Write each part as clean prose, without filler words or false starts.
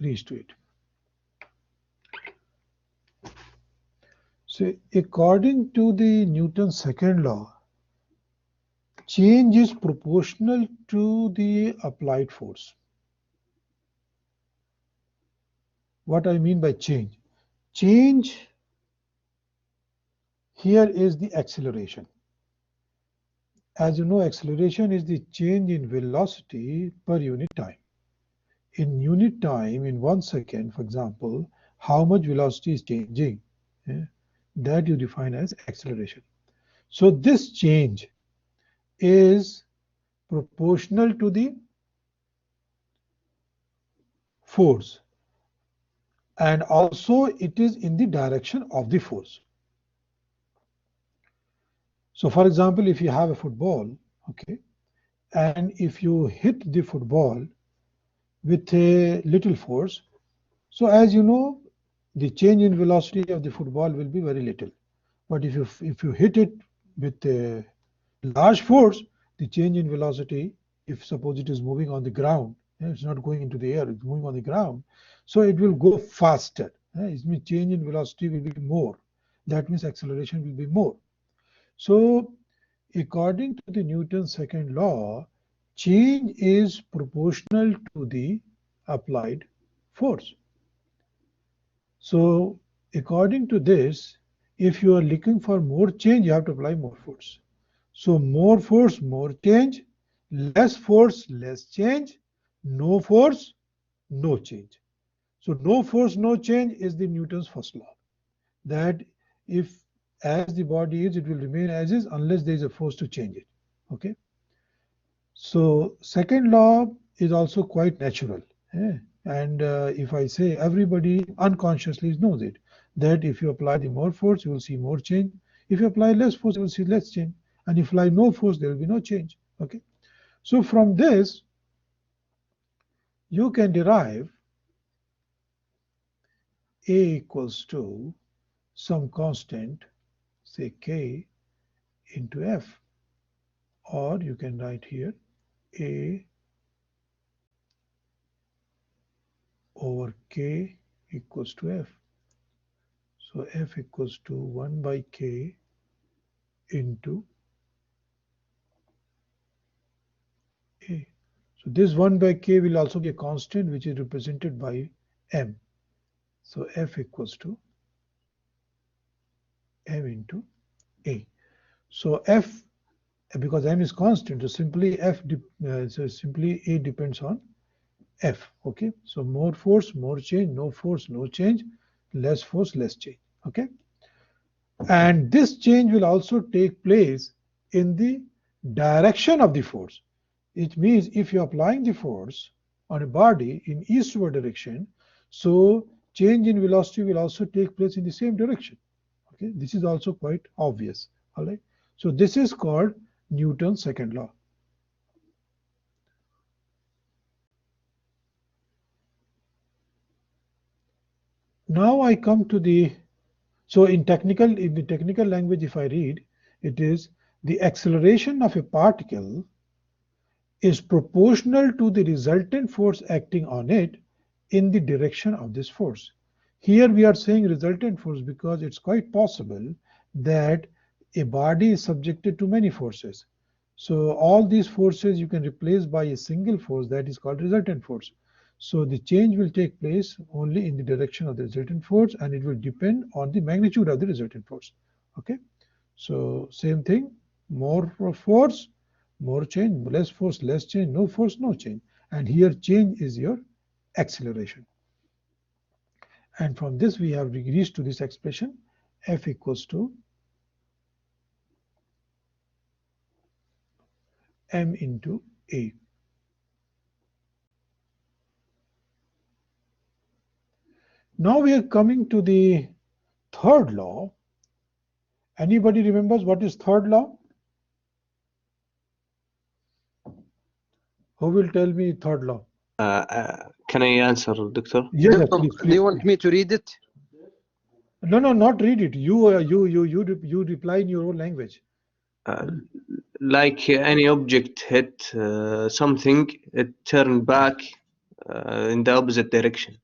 agrees to it. So according to the Newton's second law, change is proportional to the applied force. What I mean by change? Change here is the acceleration. As you know, acceleration is the change in velocity per unit time. In unit time, in 1 second, for example, how much velocity is changing, that you define as acceleration. So this change is proportional to the force, and also it is in the direction of the force. So for example, if you have a football, okay, and if you hit the football with a little force, so as you know, the change in velocity of the football will be very little. But if you hit it with a large force, the change in velocity, if suppose it is moving on the ground, it's not going into the air, it's moving on the ground, so it will go faster. It means change in velocity will be more. That means acceleration will be more. So according to the Newton's second law, change is proportional to the applied force. So according to this, if you are looking for more change, you have to apply more force. So more force, more change, less force, less change, no force, no change. So no force, no change is the Newton's first law. That if as the body is, it will remain as is unless there is a force to change it. Okay. So second law is also quite natural. And if I say everybody unconsciously knows it, that if you apply the more force, you will see more change. If you apply less force, you will see less change. And if you apply no force, there will be no change. Okay. So from this, you can derive A equals to some constant, say K into F. Or you can write here A over K equals to F. So F equals to 1 by K into A. So this 1 by K will also be a constant which is represented by M. So F equals to M into A. So F, because M is constant, so simply simply A depends on F. Okay. So more force, more change, no force, no change, less force, less change. Okay. And this change will also take place in the direction of the force. It means if you're applying the force on a body in eastward direction, so change in velocity will also take place in the same direction. Okay, this is also quite obvious. All right. So this is called Newton's second law. Now I come to the, so in the technical language, if I read, it is the acceleration of a particle is proportional to the resultant force acting on it in the direction of this force. Here we are saying resultant force because it's quite possible that a body is subjected to many forces. So all these forces you can replace by a single force that is called resultant force. So the change will take place only in the direction of the resultant force, and it will depend on the magnitude of the resultant force. Okay. So same thing, more force, more change, less force, less change, no force, no change. And here change is your acceleration. And from this we have reached to this expression F equals to M into A. Now we are coming to the third law. Anybody remembers what is third law? Who will tell me third law? Can I answer, Doctor? Yes, Doctor, please. do you want me to read it? No, not read it. You reply in your own language. Like any object hit something, it turned back in the opposite direction.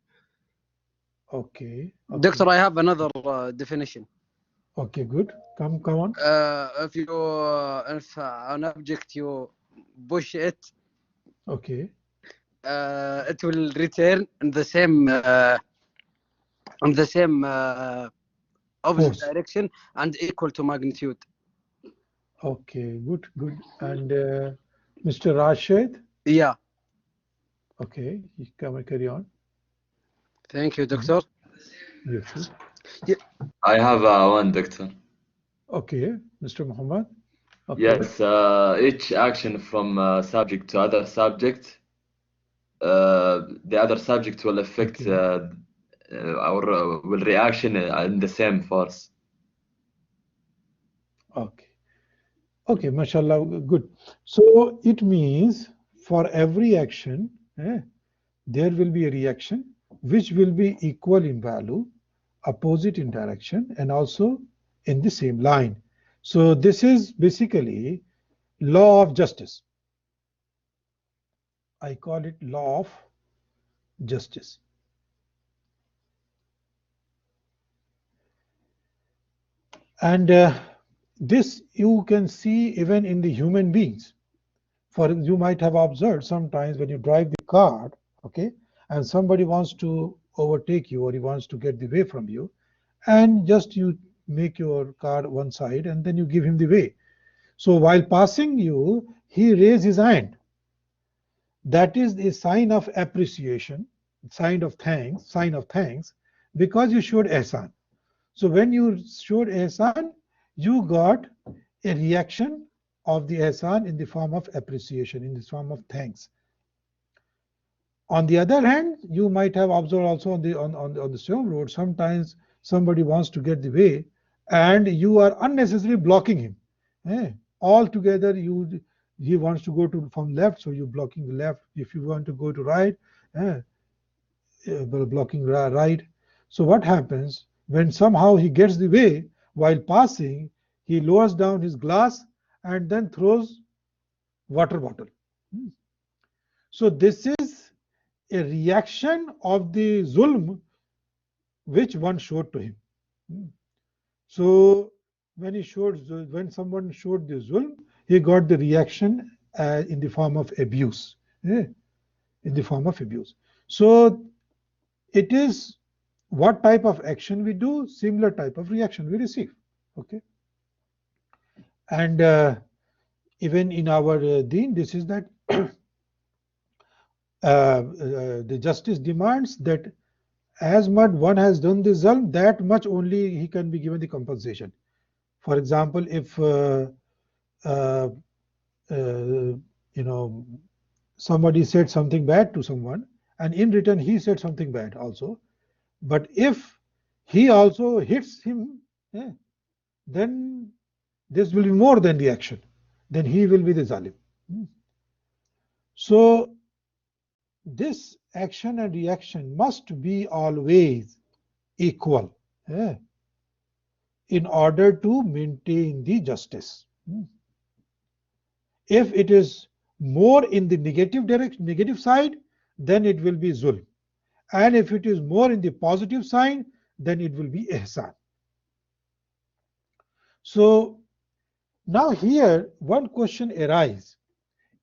Okay. Doctor, I have another definition. Okay, good. Come on. If an object you push it, Okay. it will return in the same opposite Force. direction and equal to magnitude. Okay, good. And Mr. Rashid? Yeah. Okay, you carry on. Thank you, Doctor. You too. I have one, Doctor. Okay, Mr. Muhammad. Okay. Yes, each action from subject to other subject, the other subject will affect or will reaction in the same force. Okay, mashallah, good. So it means for every action, there will be a reaction which will be equal in value, opposite in direction, and also in the same line. So this is basically law of justice. I call it law of justice. And this you can see even in the human beings. For you might have observed sometimes when you drive the car, okay, and somebody wants to overtake you or he wants to get the way from you, and just you make your car one side and then you give him the way. So while passing you, he raised his hand. That is a sign of appreciation, sign of thanks, because you showed ihsan. So when you showed ihsan, you got a reaction of the ihsan in the form of appreciation, in the form of thanks. On the other hand, you might have observed also on the same road, sometimes somebody wants to get the way and you are unnecessarily blocking him. Altogether, he wants to go from left, so you're blocking the left. If you want to go to right, blocking right. So what happens when somehow he gets the way while passing, he lowers down his glass and then throws water bottle. So this is a reaction of the zulm which one showed to him. So when someone showed the zulm, he got the reaction in the form of abuse. In the form of abuse. So it is what type of action we do, similar type of reaction we receive. Okay. And even in our deen, this is that the justice demands that as much one has done the zulm, that much only he can be given the compensation. For example, if somebody said something bad to someone, and in return he said something bad also, but if he also hits him, then this will be more than the action. Then he will be the zalim. So this action and reaction must be always equal in order to maintain the justice. If it is more in the negative side, then it will be zulm. And if it is more in the positive side, then it will be ihsan. So now here one question arises.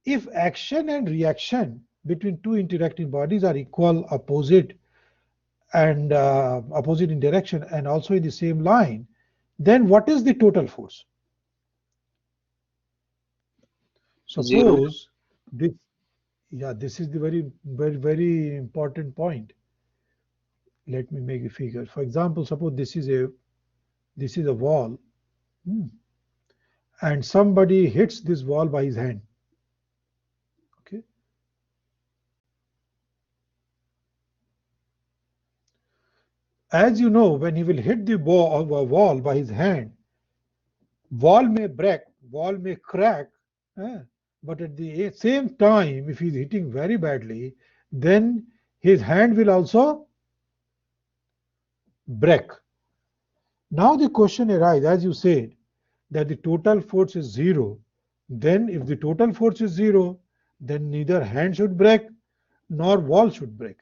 If action and reaction between two interacting bodies are equal, opposite, and opposite in direction and also in the same line, then what is the total force? Suppose this is the very important point. Let me make a figure. For example, suppose this is a wall, and somebody hits this wall by his hand. Okay. As you know, when he will hit the wall by his hand, wall may break, wall may crack, but at the same time, if he's hitting very badly, then his hand will also break. Now the question arises, as you said, that the total force is 0. Then if the total force is 0, then neither hand should break nor wall should break.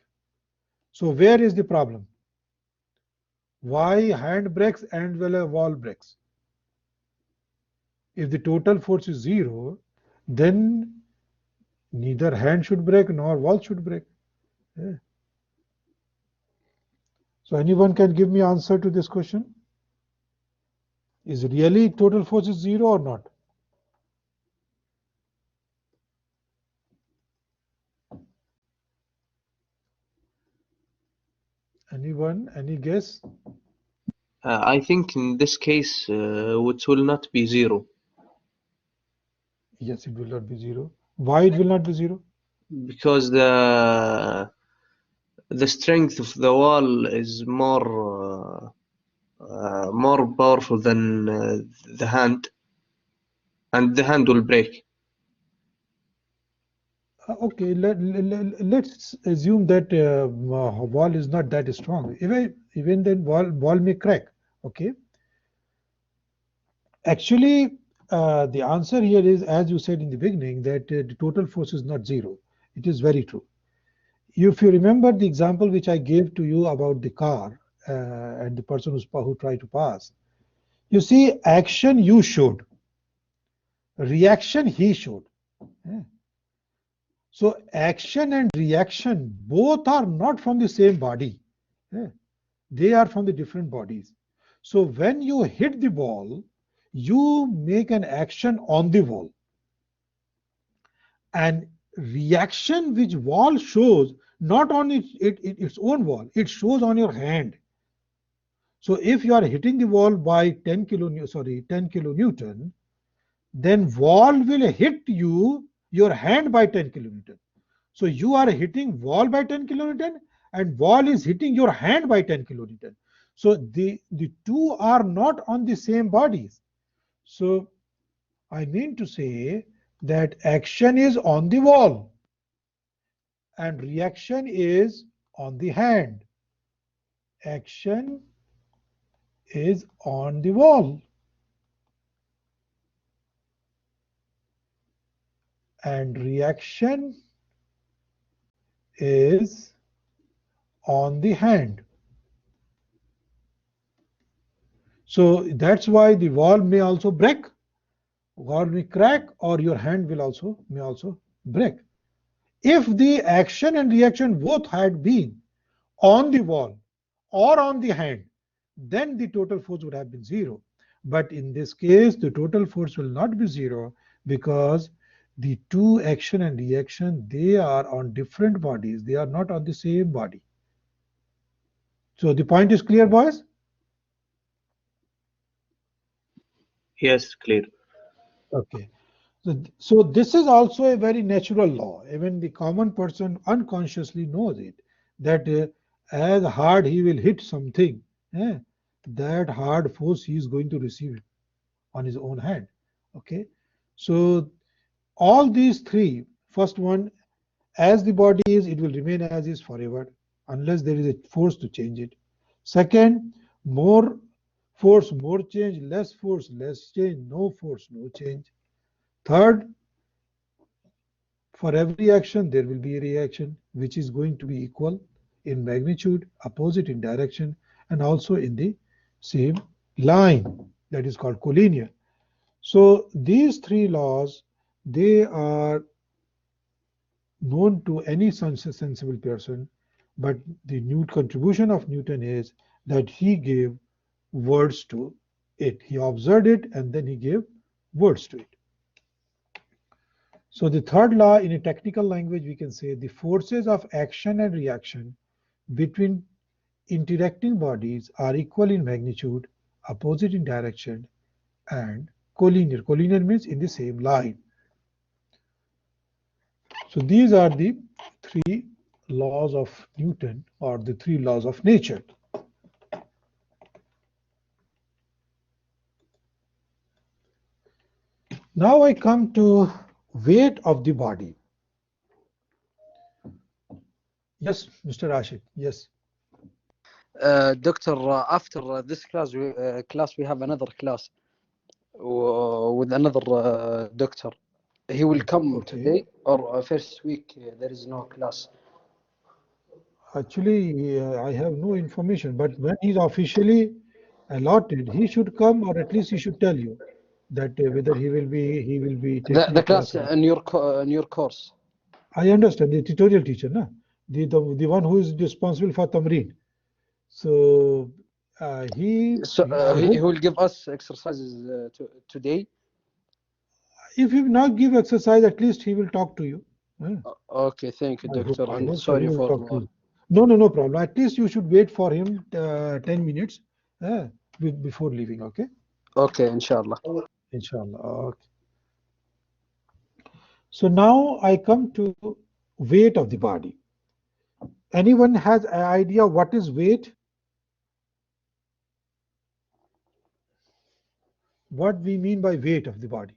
So where is the problem? why hand brakes and wall brakes? If the total force is 0, then neither hand should brake nor wall should brake. Yeah. So anyone can give me answer to this question? Is really total force is 0 or not? Anyone? Any guess? I think in this case it will not be 0 Yes, it will not be 0. Why it will not be 0? because the strength of the wall is more powerful than the hand, and the hand will break. Okay, let's assume that wall is not that strong. Even then wall may crack. Okay. Actually, the answer here is, as you said in the beginning, that the total force is not 0. It is very true. If you remember the example which I gave to you about the car and the person who tried to pass, you see, action you showed, reaction he showed. Yeah. So action and reaction both are not from the same body. Yeah. They are from the different bodies. So when you hit the ball, you make an action on the wall. And reaction which wall shows not on its own wall, it shows on your hand. So if you are hitting the wall by 10 kilonewton, then wall will hit your hand by 10 kilonewton. So you are hitting wall by 10 kilonewton and wall is hitting your hand by 10 kilonewton. So the two are not on the same bodies. So I mean to say that action is on the wall and reaction is on the hand. Action is on the wall and reaction is on the hand. So that's why the wall may also break, wall may crack, or your hand may also break. If the action and reaction both had been on the wall or on the hand, then the total force would have been 0. But in this case, the total force will not be 0 because the two action and reaction, they are on different bodies. They are not on the same body. So the point is clear, boys? Yes, clear. Okay. So this is also a very natural law. Even the common person unconsciously knows it, that as hard he will hit something, that hard force he is going to receive it on his own hand. Okay. So all these three, first one, as the body is, it will remain as is forever unless there is a force to change it. Second, more force, more change, less force, less change, no force, no change. Third, for every action, there will be a reaction which is going to be equal in magnitude, opposite in direction, and also in the same line. That is called collinear. So these three laws, they are known to any sensible person, but the new contribution of Newton is that he gave words to it. He observed it and then he gave words to it. So the third law, in a technical language, we can say the forces of action and reaction between interacting bodies are equal in magnitude, opposite in direction, and collinear. Collinear means in the same line. So these are the three laws of Newton, or the three laws of nature. Now I come to weight of the body. Yes, Mr. Rashid. Yes. Doctor, after this class, we have another class with another doctor. He will come today or first week. There is no class. Actually, I have no information, but when he's officially allotted, he should come, or at least he should tell you that whether he will be taking The a class. class in your course. I understand the tutorial teacher, na? The one who is responsible for Tamreen. So So I he hope will give us exercises today. if he will not give exercise, at least he will talk to you. Okay, thank you, Doctor, I and hope so. He sorry will for. talk to you. No problem. At least you should wait for him 10 minutes before leaving. Okay, Okay, inshallah. inshallah. Okay. So now I come to weight of the body. Anyone has an idea what is weight? What we mean by weight of the body?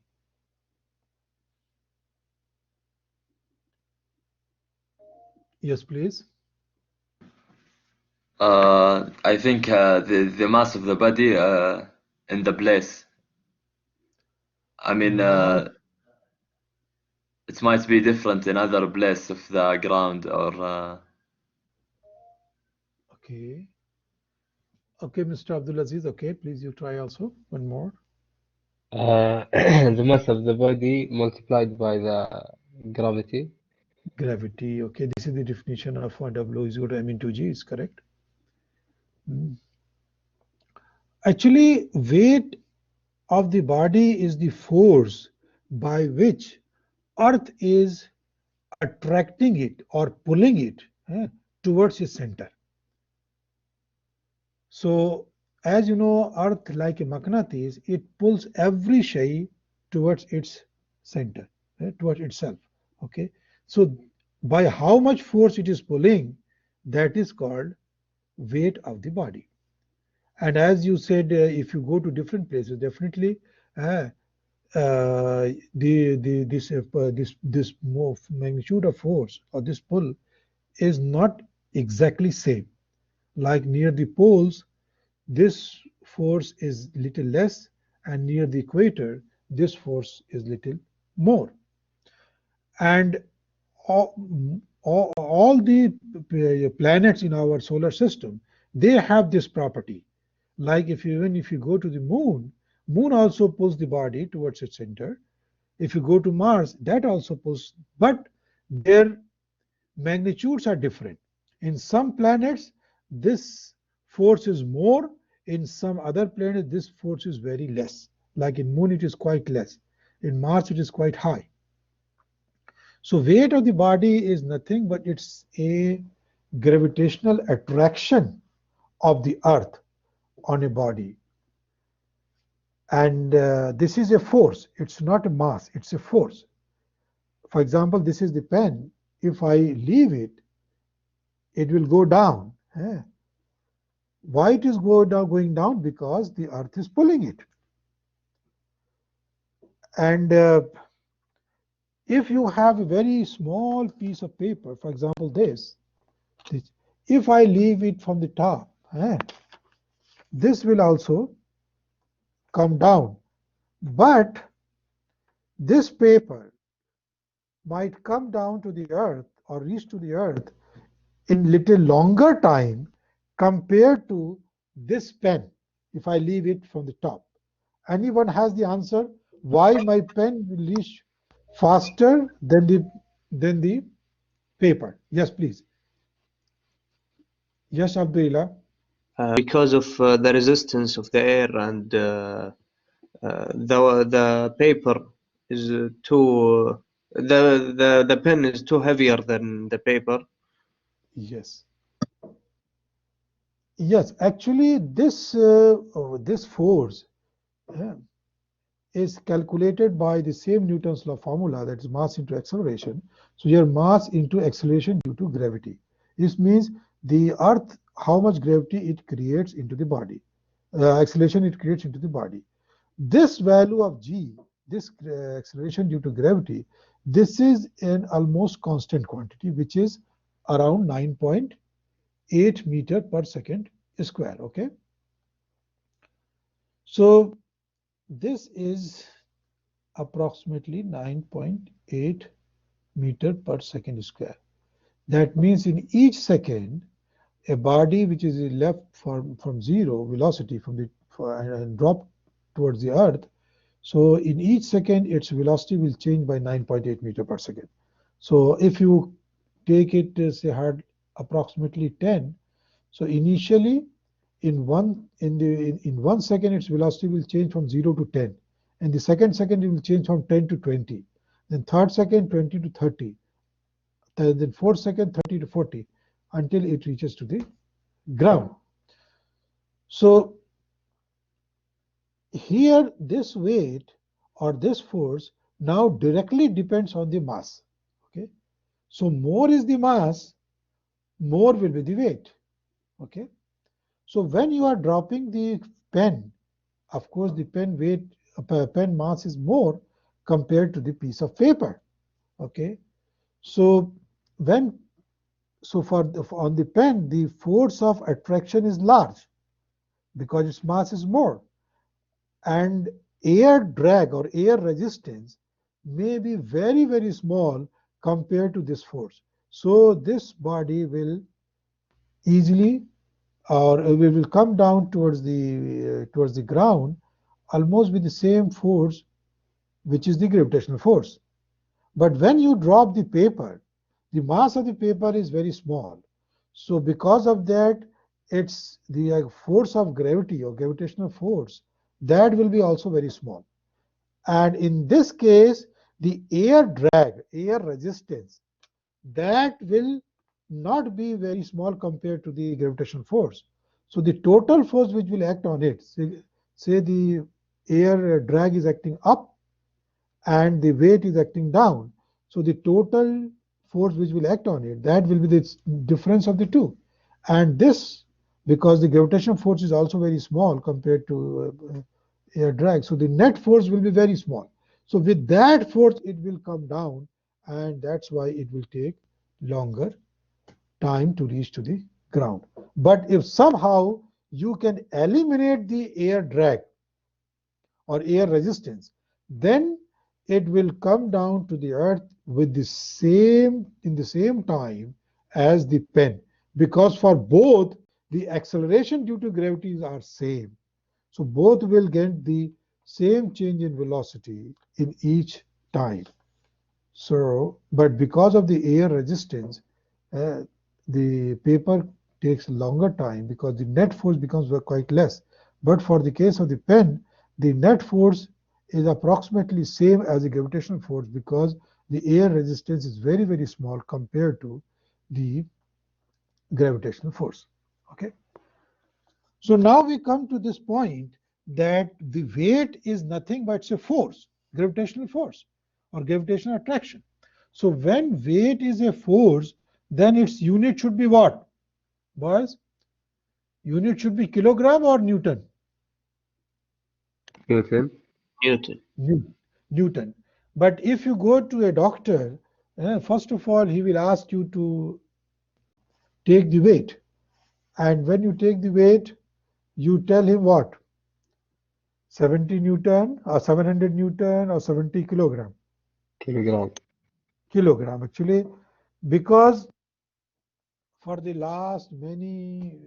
Yes, please. I think the mass of the body in the place. I mean, it might be different in other place of the ground or. Okay. Okay, Mr. Abdulaziz. Okay, please you try also one more. The mass of the body multiplied by the gravity. Gravity. Okay, this is the definition of 1W is equal to m into g. Is correct. Actually, weight of the body is the force by which Earth is attracting it or pulling it towards its center. So, as you know, Earth, like a magnetis, it pulls every shay towards its center, towards itself. Okay, so by how much force it is pulling, that is called weight of the body. And as you said, if you go to different places, definitely this magnitude of force or this pull is not exactly same. Like near the poles, this force is little less, and near the equator, this force is little more. And all the planets in our solar system, they have this property. Like even if you go to the moon, moon also pulls the body towards its center. If you go to Mars, that also pulls, but their magnitudes are different. In some planets, this force is more. In some other planets, this force is very less. Like in moon, it is quite less. In Mars, it is quite high. So weight of the body is nothing but it's a gravitational attraction of the earth on a body. And this is a force. It's not a mass, it's a force. For example, this is the pen. If I leave it, it will go down. Why it is going down? Because the earth is pulling it. And if you have a very small piece of paper, for example this, if I leave it from the top, this will also come down. But this paper might come down to the earth or reach to the earth in little longer time compared to this pen if I leave it from the top. Anyone has the answer why my pen will reach faster than the paper? Yes, please. Yes, Abdullah. Because of the resistance of the air and the paper is too the pen is too heavier than the paper. Yes. Yes, actually, this force is calculated by the same Newton's law formula, that is mass into acceleration. So your mass into acceleration due to gravity. This means the Earth, how much gravity it creates into the body, acceleration it creates into the body. This value of g, this acceleration due to gravity, this is an almost constant quantity, which is around 9.8 meter per second square. Okay, so this is approximately 9.8 meter per second square. That means in each second, a body which is left from zero velocity and drop towards the earth. So in each second, its velocity will change by 9.8 meter per second. So if you take it say had approximately 10, so initially in one second its velocity will change from 0 to 10, and the second it will change from 10 to 20, then third second 20 to 30, then fourth second 30 to 40, until it reaches to the ground. So here this weight or this force now directly depends on the mass. Okay, so more is the mass, more will be the weight. Okay, so when you are dropping the pen, of course the pen mass is more compared to the piece of paper. Okay, so on the pen, the force of attraction is large because its mass is more, and air drag or air resistance may be very, very small compared to this force. So this body will easily, or we will come down towards the ground almost with the same force, which is the gravitational force. But when you drop the paper, the mass of the paper is very small. So because of that, it's the force of gravity or gravitational force that will be also very small. And in this case, the air drag, air resistance, that will not be very small compared to the gravitational force. So the total force which will act on it, say the air drag is acting up and the weight is acting down. So the total force which will act on it, that will be the difference of the two. And this, because the gravitational force is also very small compared to air drag, so the net force will be very small. So with that force, it will come down, and that's why it will take longer time to reach to the ground. But if somehow you can eliminate the air drag or air resistance, then it will come down to the earth with in the same time as the pen, because for both the acceleration due to gravity are same. So both will get the same change in velocity in each time. So, but because of the air resistance, the paper takes longer time because the net force becomes quite less. But for the case of the pen, the net force is approximately same as the gravitational force because the air resistance is very, very small compared to the gravitational force. Okay. So now we come to this point that the weight is nothing but it's a force, gravitational force or gravitational attraction. So when weight is a force, then its unit should be what? Boys, unit should be kilogram or Newton? Newton. Newton. But if you go to a doctor, first of all, he will ask you to take the weight. And when you take the weight, you tell him what? 70 Newton or 700 Newton or 70 kilogram? Kilogram. Kilogram, actually, because for the last many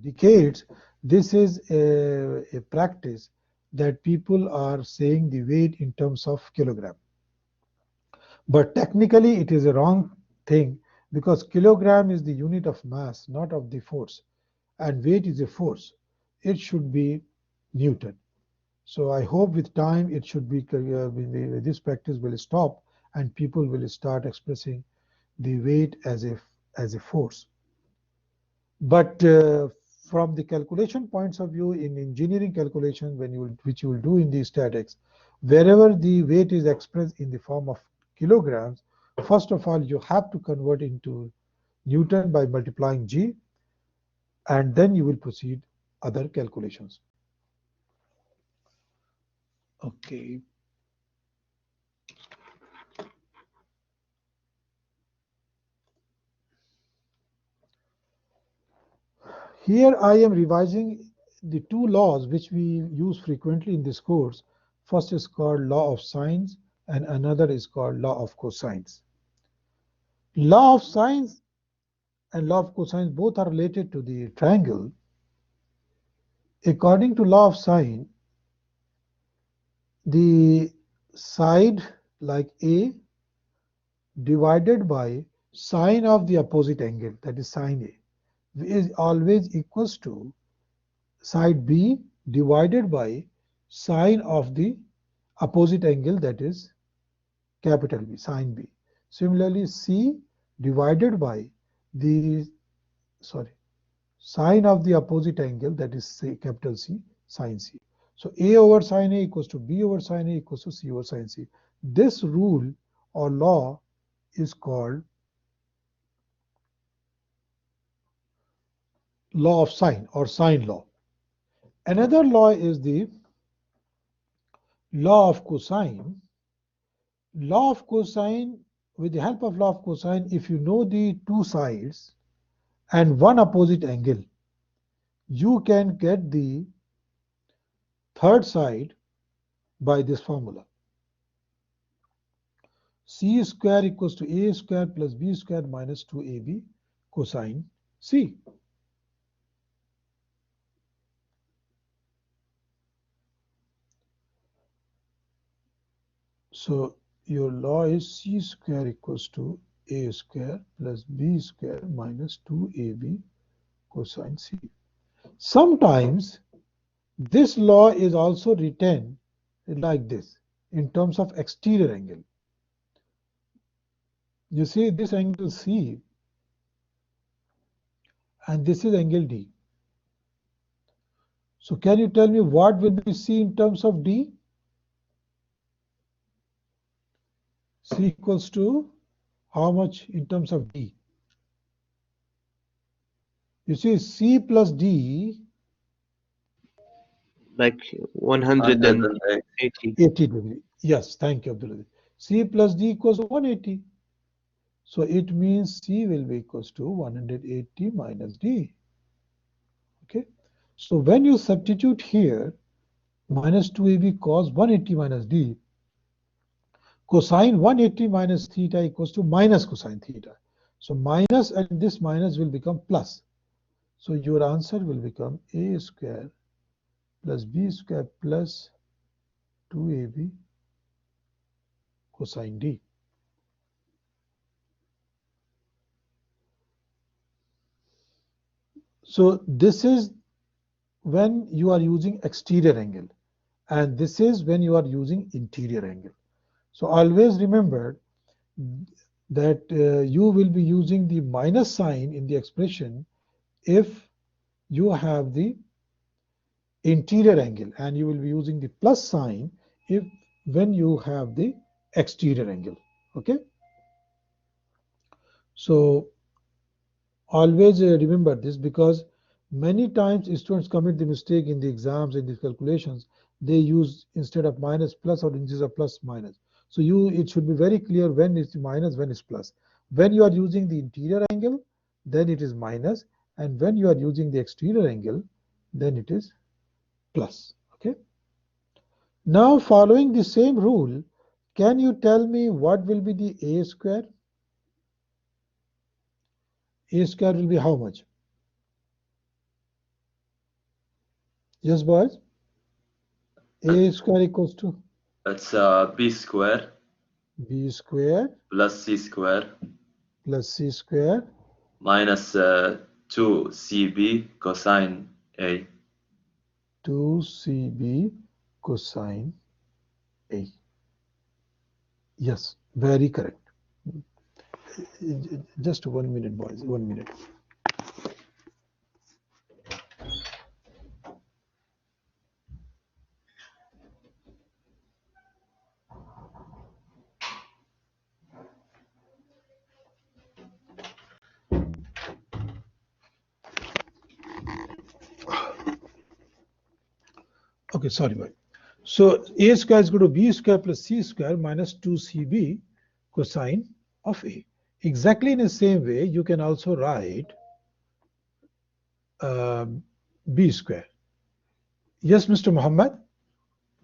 decades, this is a practice that people are saying the weight in terms of kilogram. But technically, it is a wrong thing because kilogram is the unit of mass, not of the force, and weight is a force. It should be Newton. So I hope with time it should be this practice will stop and people will start expressing the weight as a force. But from the calculation points of view, in engineering calculation, which you will do in the statics, wherever the weight is expressed in the form of kilograms, first of all you have to convert into Newton by multiplying G, and then you will proceed other calculations. Okay. Here I am revising the two laws which we use frequently in this course. First is called law of sines and another is called law of cosines. Law of sines and law of cosine both are related to the triangle. According to law of sine, the side like A divided by sine of the opposite angle, that is sine A, is always equals to side B divided by sine of the opposite angle, that is capital B, sine B. Similarly, C divided by the sine of the opposite angle, that is say capital C, sine C. So A over sine A equals to B over sine A equals to C over sine C. This rule or law is called law of sine or sine law. Another law is the law of cosine. Law of cosine, with the help of law of cosine, if you know the two sides and one opposite angle, you can get the third side by this formula. C square equals to A square plus B square minus 2AB cosine C. So your law is C square equals to A square plus B square minus 2AB cosine C. Sometimes this law is also written like this in terms of exterior angle. You see this angle C and this is angle D. So can you tell me what will be C in terms of D? C equals to how much in terms of D? You see C plus D, like 180. 80 degree. Yes, thank you, Abdullah. C plus D equals to 180. So it means C will be equals to 180 minus D. Okay. So when you substitute here minus 2AB cos 180 minus D, cosine 180 minus theta equals to minus cosine theta. So minus and this minus will become plus. So your answer will become A square plus B square plus 2AB cosine D. So this is when you are using exterior angle, and this is when you are using interior angle. So always remember that you will be using the minus sign in the expression if you have the interior angle, and you will be using the plus sign if when you have the exterior angle. Okay. So always remember this, because many times students commit the mistake in the exams and the calculations. They use instead of minus plus, or instead of plus minus. So it should be very clear when it's minus, when it's plus. When you are using the interior angle, then it is minus, and when you are using the exterior angle, then it is plus. Okay. Now following the same rule, can you tell me what will be the A square? A square will be how much? Yes, boys? A square equals to? It's B square B square plus C square plus C square minus 2CB cosine A. 2CB cosine A. Yes, very correct. Just 1 minute, boys, 1 minute. Okay, sorry, boy. So A square is equal to B square plus C square minus 2CB cosine of A. Exactly in the same way, you can also write B square. Yes, Mr. Muhammad?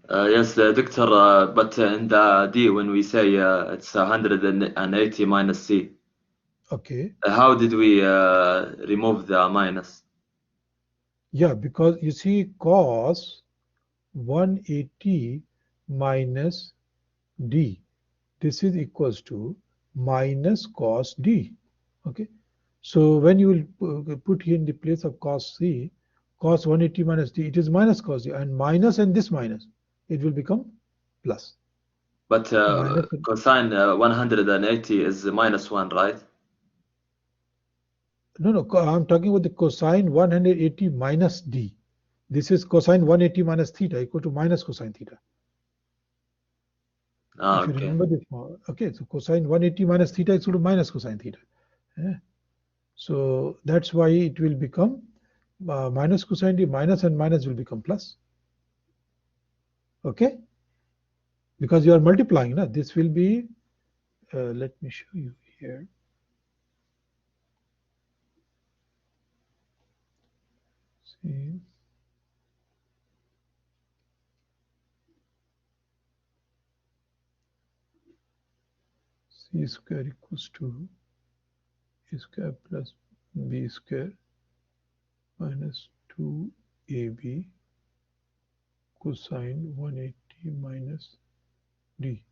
Yes, Doctor, but in the D, when we say it's 180 minus C. Okay. How did we remove the minus? Yeah, because you see cos 180 minus d. This is equals to minus cos d. Okay. So when you will put here in the place of cos c, cos 180 minus d, it is minus cos d, and minus and this minus, it will become plus. But Minus, cosine 180 is minus 1, right? no, I'm talking about the cosine 180 minus d. This is cosine 180 minus theta equal to minus cosine theta. Ah, If you okay. remember this, okay, so cosine 180 minus theta is equal to minus cosine theta. Yeah. So that's why it will become minus cosine d, minus and minus will become plus. Okay, because you are multiplying. Now this will be. Let me show you here. See. C square equals to a square plus b square minus 2ab cosine 180 minus d.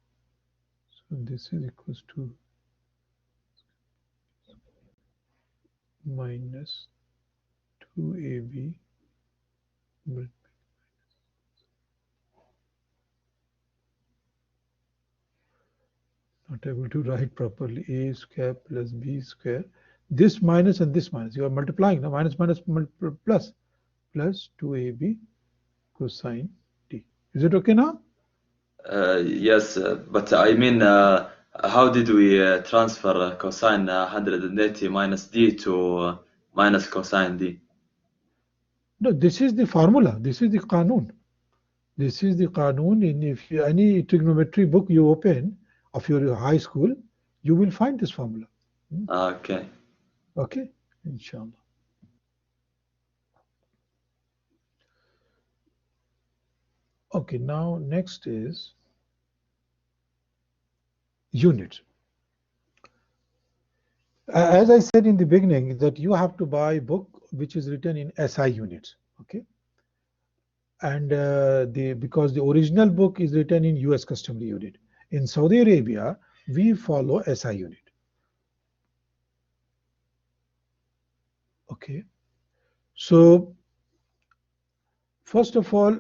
So this is equals to minus 2ab not able to write properly. A square plus b square. This minus and this minus. You are multiplying now. Minus minus plus 2ab cosine d. Is it okay now? Yes, but I mean, how did we transfer cosine 180 minus d to minus cosine d? No, this is the formula. This is the Qanun. This is the Qanun. In if you, any trigonometry book you open of your high school, you will find this formula. Okay. Okay, inshallah. Okay, now next is units. As I said in the beginning, that you have to buy a book which is written in SI units. Okay, and because the original book is written in US customary unit. In Saudi Arabia, we follow SI unit. Okay, so first of all,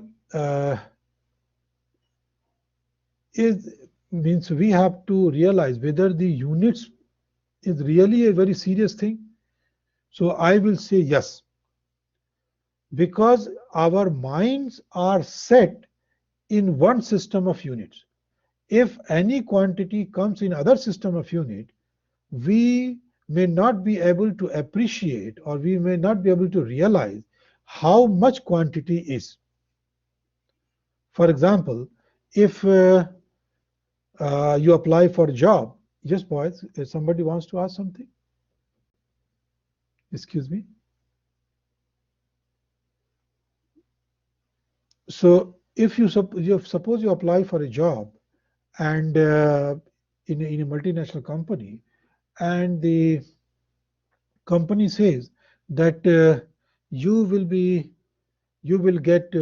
means we have to realize whether the units is really a very serious thing. So I will say yes, because our minds are set in one system of units. If any quantity comes in other system of unit, we may not be able to appreciate, or we may not be able to realize how much quantity is. For example, if you apply for a job, yes boys, if somebody wants to ask something. Excuse me. So if you suppose you apply for a job, and in a multinational company, and the company says that you will get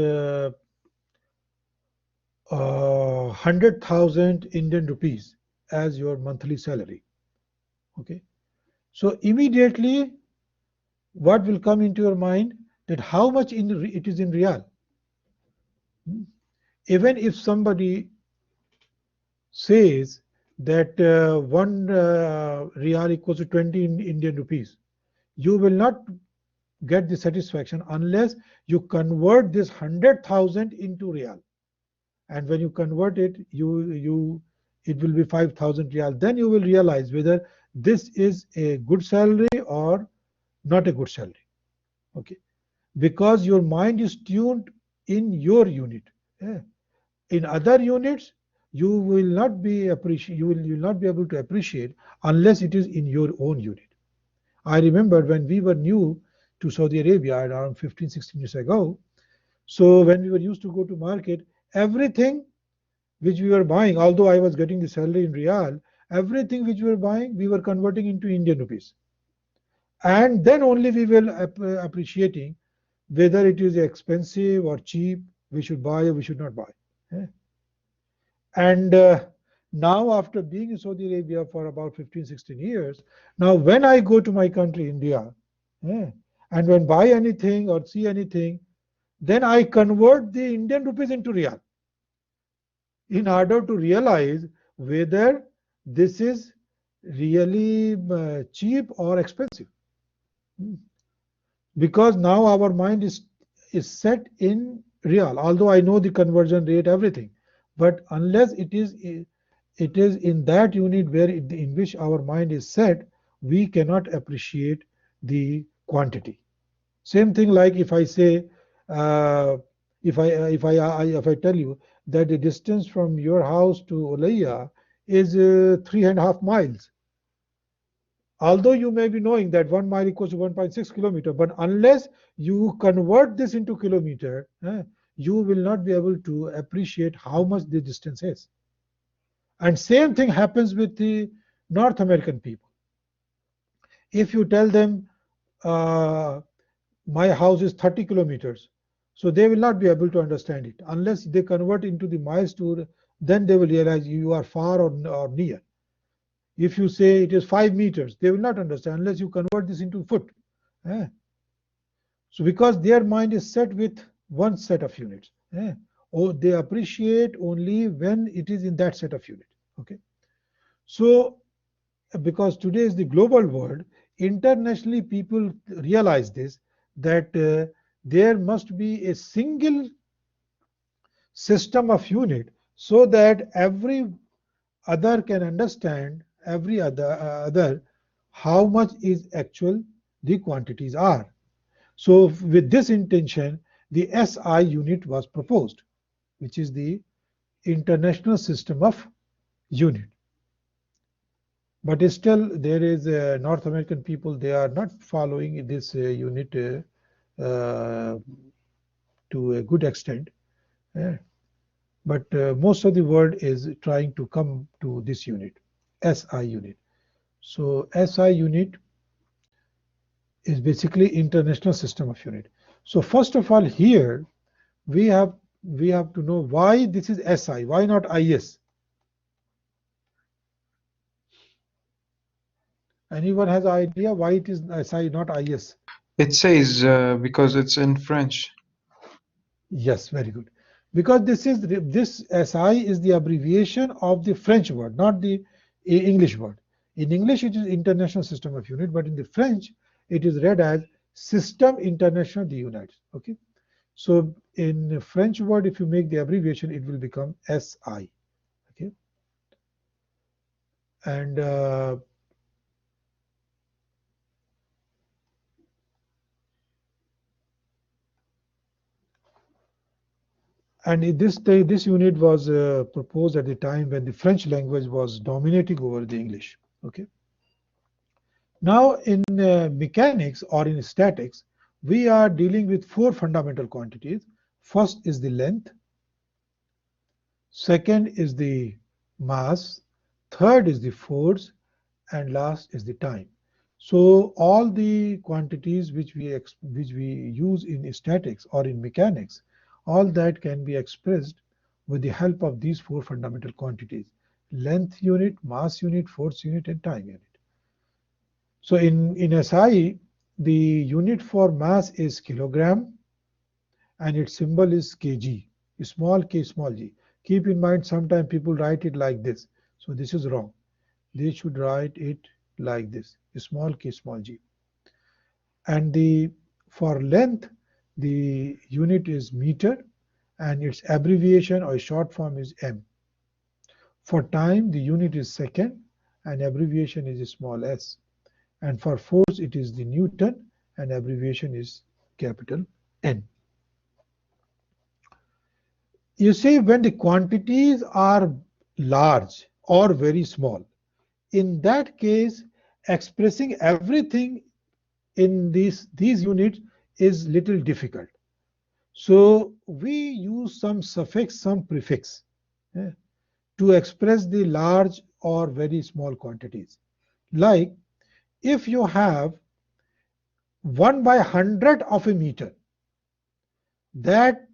100,000 Indian rupees as your monthly salary. Okay, so immediately what will come into your mind, that how much it is in real. Even if somebody says that 1 real equals to 20 Indian rupees, you will not get the satisfaction unless you convert this 100,000 into real. And when you convert it, it will be 5,000 real. Then you will realize whether this is a good salary or not a good salary. Okay, because your mind is tuned in your unit. Yeah. In other units, you will not be able to appreciate unless it is in your own unit. I remember when we were new to Saudi Arabia around 15-16 years ago. So when we were used to go to market, everything which we were buying, although I was getting the salary in real, everything which we were buying, we were converting into Indian rupees. And then only we will appreciating whether it is expensive or cheap, we should buy or we should not buy. And now after being in Saudi Arabia for about 15-16 years, now when I go to my country, India, and when buy anything or see anything, then I convert the Indian rupees into Riyal in order to realize whether this is really cheap or expensive. Because now our mind is set in Riyal, although I know the conversion rate, everything. But unless it is in that unit where in which our mind is set, we cannot appreciate the quantity. Same thing like if I say, if I tell you that the distance from your house to Olaya is 3.5 miles. Although you may be knowing that 1 mile equals to 1.6 kilometer, but unless you convert this into kilometer, you will not be able to appreciate how much the distance is. And same thing happens with the North American people. If you tell them my house is 30 kilometers, so they will not be able to understand it unless they convert into the miles to, then they will realize you are far or near. If you say it is 5 meters, they will not understand unless you convert this into foot. So because their mind is set with one set of units, or they appreciate only when it is in that set of unit. Okay. So because today is the global world, internationally people realize this, that there must be a single system of unit so that every other can understand, every other how much is actual the quantities are. So with this intention, the SI unit was proposed, which is the International System of Unit. But still there is North American people, they are not following this unit to a good extent. But most of the world is trying to come to this unit, SI unit. So SI unit is basically International System of Unit. So first of all, here we have to know why this is SI, why not IS? Anyone has an idea why it is SI, not IS? It says because it's in French. Yes, very good. Because this SI is the abbreviation of the French word, not the English word. In English, it is International System of Unit, but in the French, it is read as Système International des Unités. Okay. So in the French word, if you make the abbreviation, it will become SI. Okay. And this unit was proposed at the time when the French language was dominating over the English. Okay. Now in mechanics or in statics, we are dealing with 4 fundamental quantities. First is the length, second is the mass, third is the force, and last is the time. So all the quantities which we use in statics or in mechanics, all that can be expressed with the help of these 4 fundamental quantities: length unit, mass unit, force unit, and time unit. So in SI, the unit for mass is kilogram and its symbol is kg, small k, small g. Keep in mind, sometimes people write it like this. So this is wrong. They should write it like this, small k, small g. And for length, the unit is meter and its abbreviation or short form is m. For time, the unit is second and abbreviation is small s. And for force, it is the Newton and abbreviation is capital N. You see, when the quantities are large or very small, in that case, expressing everything in these units is little difficult. So we use some suffix, some prefix to express the large or very small quantities. Like if you have 1/100 of a meter, that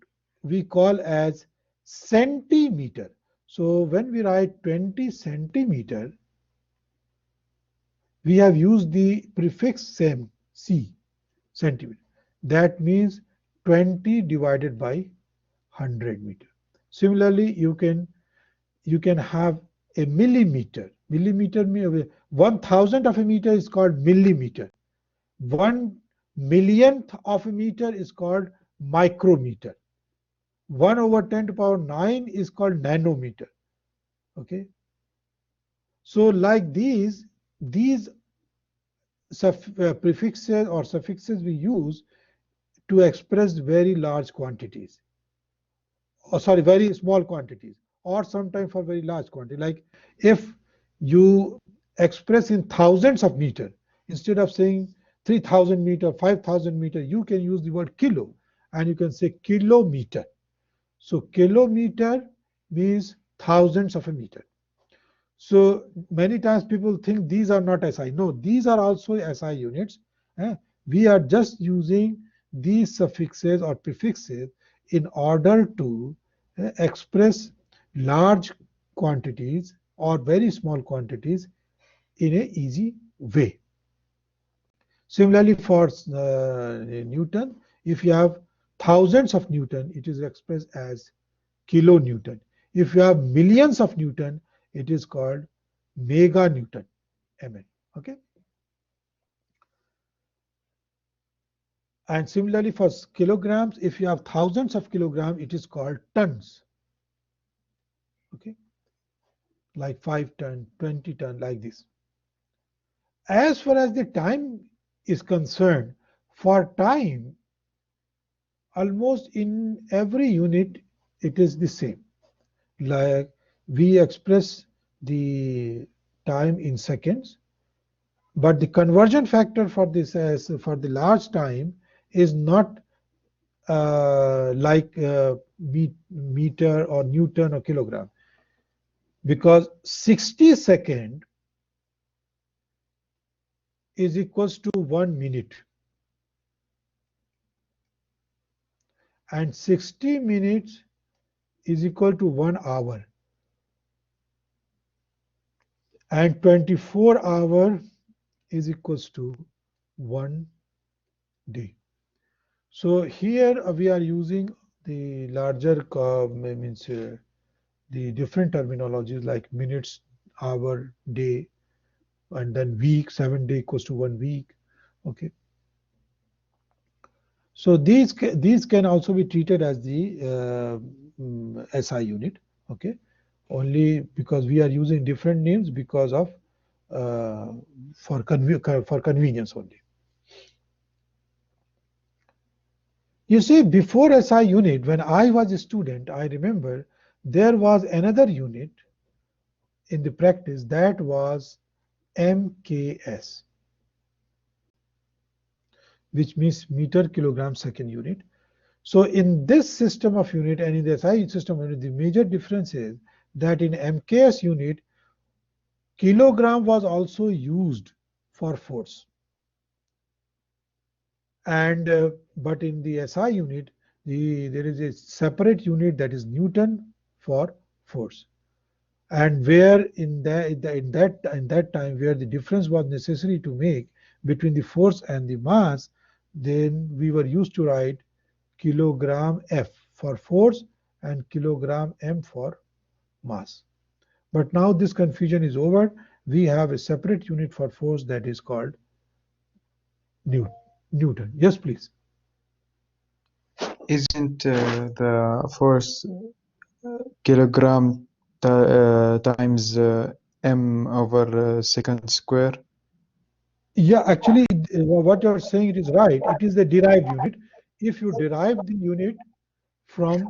we call as centimeter. So when we write 20 centimeter, we have used the prefix centimeter. That means 20 divided by 100 meter. Similarly, you can have a millimeter. Millimeter, 1,000 of a meter is called millimeter. 1 millionth of a meter is called micrometer. 1/10⁹ is called nanometer. Okay. So like these prefixes or suffixes we use to express very large quantities, or sorry, very small quantities, or sometimes for very large quantity. Like if you express in thousands of meter, instead of saying 3,000 meter, 5,000 meter, you can use the word kilo, and you can say kilometer. So kilometer means thousands of a meter. So many times people think these are not SI. No, these are also SI units. We are just using these suffixes or prefixes in order to express large quantities or very small quantities in an easy way. Similarly, for Newton, if you have thousands of Newton, it is expressed as kilonewton. If you have millions of Newton, it is called mega Newton, mn. Okay. And similarly for kilograms, if you have thousands of kilograms, it is called tons. Okay, like 5 ton, 20 ton, like this. As far as the time is concerned, for time, almost in every unit it is the same. Like we express the time in seconds, but the conversion factor for this for the large time is not like meter or Newton or kilogram, because 60 seconds is equals to 1 minute, and 60 minutes is equal to 1 hour, and 24 hours is equals to 1 day. So here we are using the larger means the different terminologies like minutes, hour, day, and then week. 7 day equals to 1 week. Okay. So these can also be treated as the SI unit. Okay. Only because we are using different names because of for convenience only. You see, before SI unit, when I was a student, I remember there was another unit in the practice that was MKS, which means meter kilogram second unit. So in this system of unit and in the SI system of unit, the major difference is that in MKS unit, kilogram was also used for force. And but in the SI unit, there is a separate unit that is Newton for force. And where in that time where the difference was necessary to make between the force and the mass, then we were used to write kilogram F for force and kilogram M for mass. But now this confusion is over. We have a separate unit for force that is called Newton. Yes, please. Isn't the force kilogram times m over second square? Yeah, actually, what you're saying, it is right. It is the derived unit. If you derive the unit from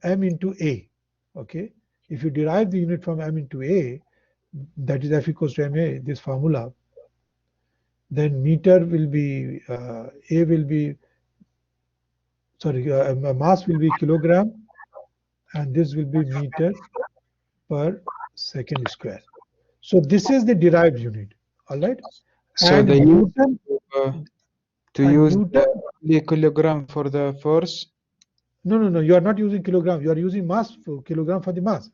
m into a, okay, if you derive the unit from m into a, that is F equals to ma, this formula, then meter will be a will be sorry, mass will be kilogram, and this will be meter per second square. So this is the derived unit. All right. So And they used Newton, to and use Newton, only kilogram for the force. no, you are not using kilogram. You are using mass for kilogram for the mass.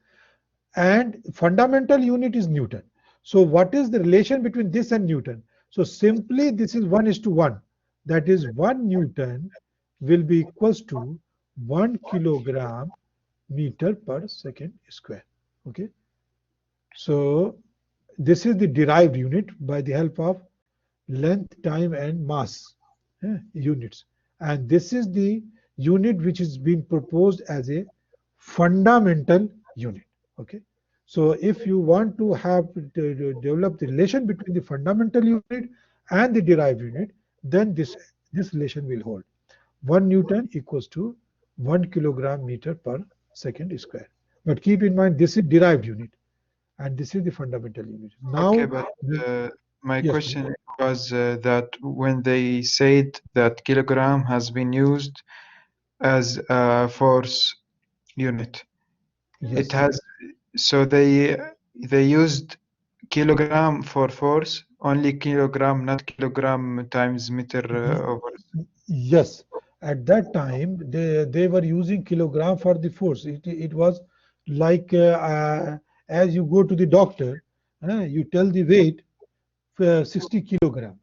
And fundamental unit is Newton. So what is the relation between this and Newton? So simply this is 1:1. That is 1 Newton will be equals to 1 kilogram meter per second square. Okay. So this is the derived unit by the help of length, time, and mass units. And this is the unit which is being proposed as a fundamental unit. Okay. So if you want to have to develop the relation between the fundamental unit and the derived unit, then this relation will hold. 1 Newton equals to 1 kilogram meter per second square. But keep in mind this is derived unit and this is the fundamental unit. Now, Okay, but my yes, question was that when they said that kilogram has been used as a force unit, yes. it has, so they used kilogram for force, only kilogram, not kilogram times meter over. Yes, at that time they were using kilogram for the force. It was like as you go to the doctor, you tell the weight 60 kilogram.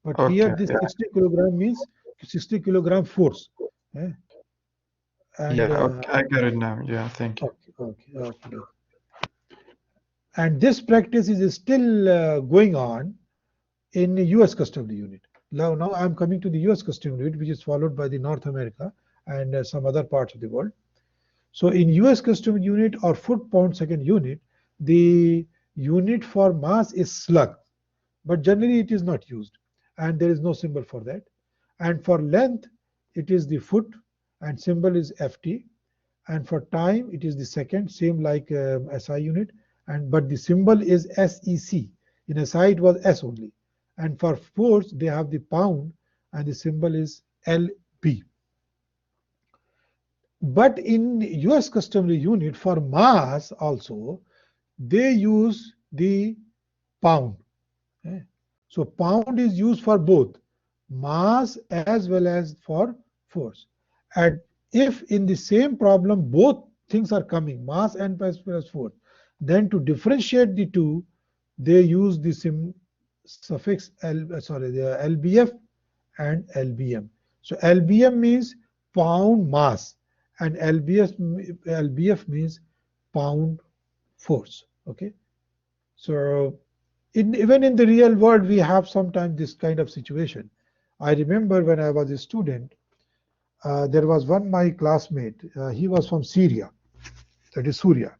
But here Okay, this yeah, 60 kilogram means 60 kilogram force. And yeah, okay, I got it now. Yeah, thank you. okay. And this practice is still going on in the US customary unit. Now I'm coming to the US customary unit, which is followed by the North America and some other parts of the world. So in US customary unit or foot pound second unit, the unit for mass is slug, but generally it is not used, and there is no symbol for that. And for length, it is the foot, and symbol is FT. And for time, it is the second, same like SI unit, and but the symbol is SEC. In SI, it was S only. And for force, they have the pound, and the symbol is LB. But in US customary unit for mass also, they use the pound. So pound is used for both mass as well as for force. And if in the same problem both things are coming, mass and as well as force, then to differentiate the two, they use the suffix the LBF and LBM. So LBM means pound mass, and LBF means pound force. Okay, so even in the real world, we have sometimes this kind of situation. I remember when I was a student, there was one my classmate. He was from Syria, that is Syria.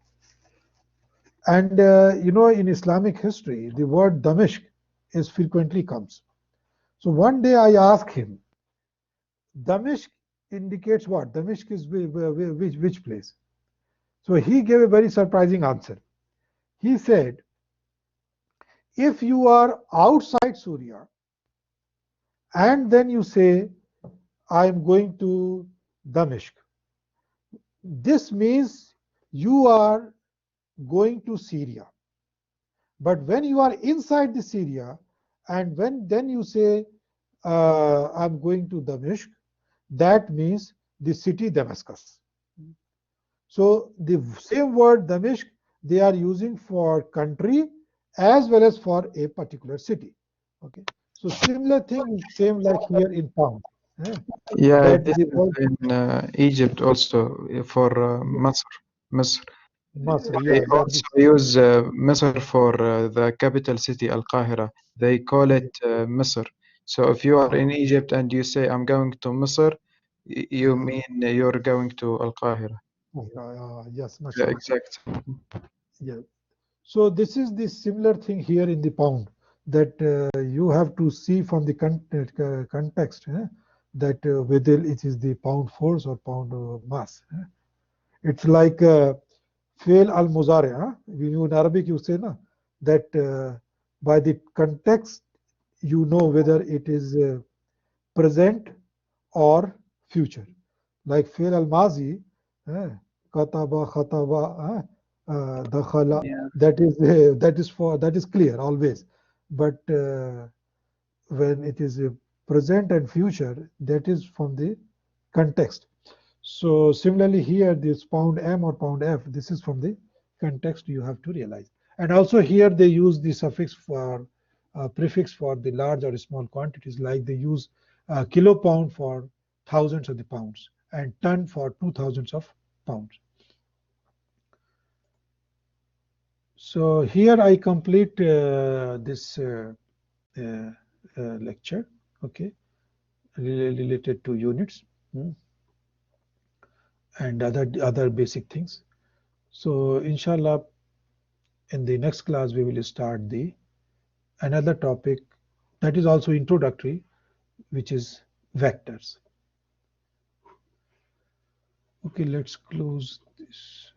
And in Islamic history, the word Damashq is frequently comes. So one day I asked him, Damashq indicates what? Damashq is which place? So he gave a very surprising answer. He said, if you are outside Syria and then you say, I am going to Damashq, this means you are going to Syria. But when you are inside the Syria and then you say, I'm going to Damashq, that means the city Damascus. So the same word Damashq they are using for country as well as for a particular city. Okay. So similar thing, same like here in pound. Yeah, That this the is word in Egypt also for Masr. Masr, They yeah, that also use Masr for the capital city, Al-Qahira. They call it Masr. So if you are in Egypt and you say, I'm going to Masr, you mean you're going to Al-Qahira. yes, Yeah, mashallah. exact. Yeah. So this is the similar thing here in the pound that you have to see from the context that whether it is the pound force or pound mass. It's like fail al muzari. In Arabic you say na, that by the context you know whether it is present or future. Like fail al mazi, kataba, khataba, dakhala, Yeah. that is clear always. But when it is present and future, that is from the context. So similarly here, this pound M or pound F, this is from the context you have to realize. And also here they use the suffix for prefix for the large or small quantities, like they use kilopound for thousands of the pounds and ton for 2000s of pounds. So here I complete this lecture, okay, related to units and other basic things. So inshallah, in the next class we will start the another topic that is also introductory, which is vectors. Okay, let's close this.